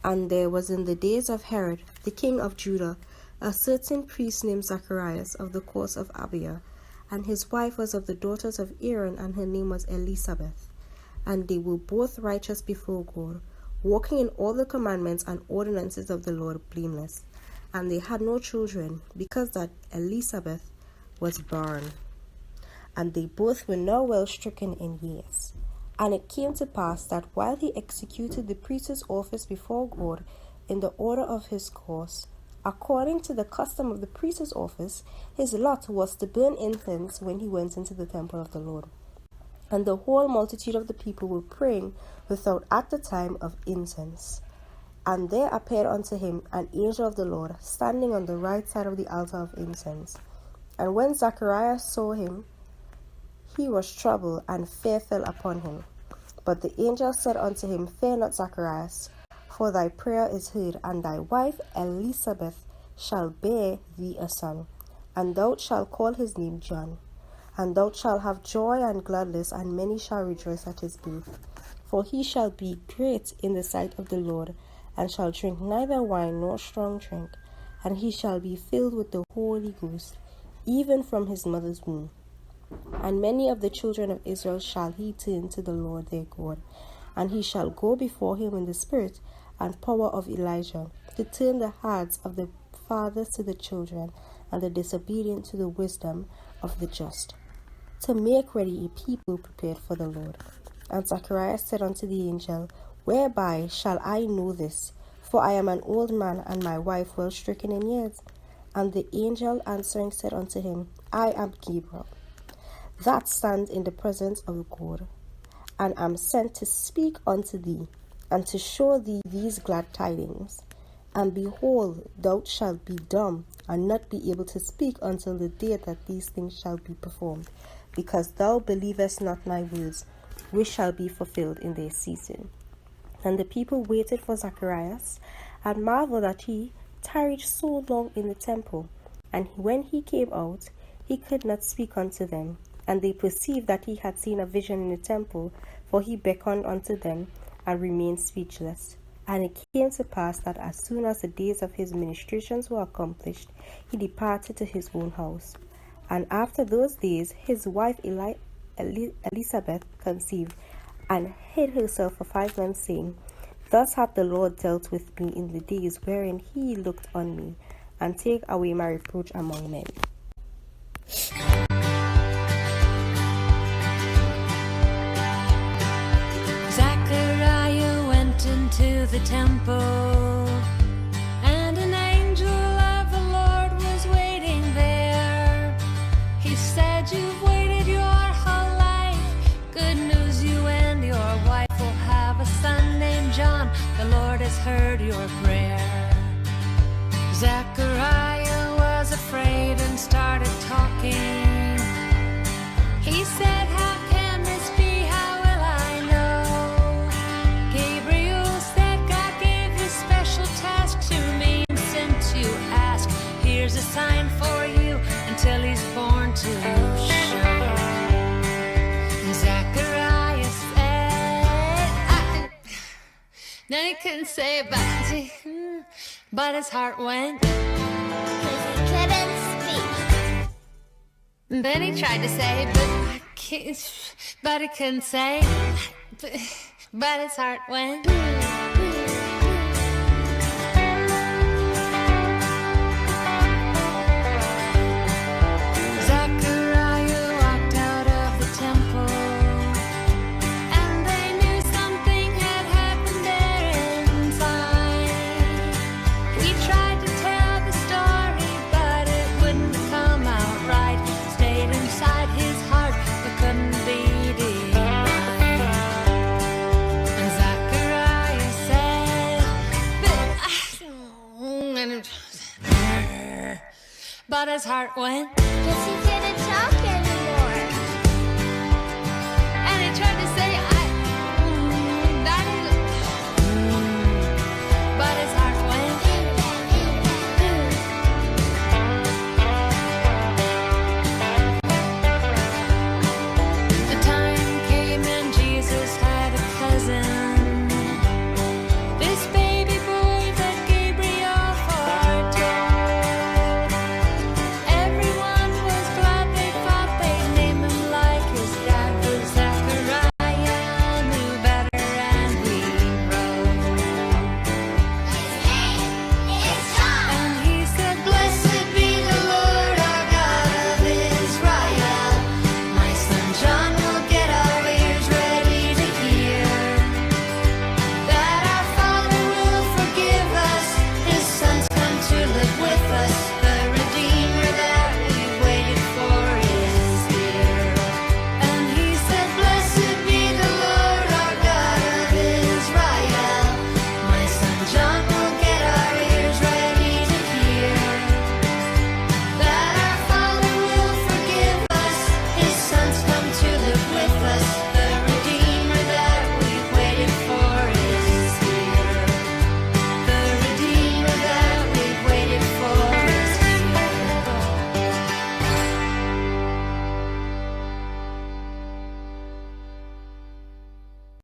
And there was in the days of Herod, the king of Judah, a certain priest named Zacharias of the course of Abia, and his wife was of the daughters of Aaron, and her name was Elizabeth. And they were both righteous before God, walking in all the commandments and ordinances of the Lord blameless. And they had no children, because that Elizabeth was barren. And they both were now well stricken in years. And it came to pass that while he executed the priest's office before God in the order of his course, according to the custom of the priest's office, his lot was to burn incense when he went into the temple of the Lord. And the whole multitude of the people were praying without at the time of incense. And there appeared unto him an angel of the Lord, standing on the right side of the altar of incense. And when Zacharias saw him, he was troubled, and fear fell upon him. But the angel said unto him, Fear not, Zacharias, for thy prayer is heard, and thy wife Elizabeth shall bear thee a son, and thou shalt call his name John. And thou shalt have joy and gladness, and many shall rejoice at his birth. For he shall be great in the sight of the Lord, and shall drink neither wine nor strong drink, and he shall be filled with the Holy Ghost, even from his mother's womb. And many of the children of Israel shall he turn to the Lord their God, and he shall go before him in the spirit and power of Elijah, to turn the hearts of the fathers to the children, and the disobedient to the wisdom of the just, to make ready a people prepared for the Lord. And Zacharias said unto the angel, Whereby shall I know this? For I am an old man, and my wife well stricken in years. And the angel answering said unto him, I am Gabriel, that stands in the presence of God, and am sent to speak unto thee, and to show thee these glad tidings. And behold, thou shalt be dumb, and not be able to speak until the day that these things shall be performed, because thou believest not my words, which shall be fulfilled in their season. And the people waited for Zacharias, and marveled that he tarried so long in the temple. And when he came out, he could not speak unto them. And they perceived that he had seen a vision in the temple, for he beckoned unto them, and remained speechless. And it came to pass that as soon as the days of his ministrations were accomplished, he departed to his own house. And after those days his wife Elizabeth conceived, and hid herself for 5 months, saying, Thus hath the Lord dealt with me in the days wherein he looked on me, and take away my reproach among men. Zachariah went into the temple, and an angel of the Lord was waiting there. He said, You've waited your whole life. Good news, you and your wife will have a son named John. The Lord has heard your prayer. Zachariah was afraid and started talking. He said, How can this be? How will I know? Gabriel said, God gave his special task to me and sent to ask. Here's a sign for you until he's born to show. Zachariah said, Then he couldn't say it back, but his heart went, 'cause he couldn't speak. Then he tried to say, but he couldn't say, but his heart went. Zachariah walked out of the temple, and they knew something had happened there inside. He tried to tell the story, but it wouldn't come out right. Stayed inside his heart, but couldn't be denied. And Zachariah said, but his heart went, 'cause he couldn't talk anymore. And he tried to say, but his heart went. The time came and Jesus had a cousin. This baby boy with us.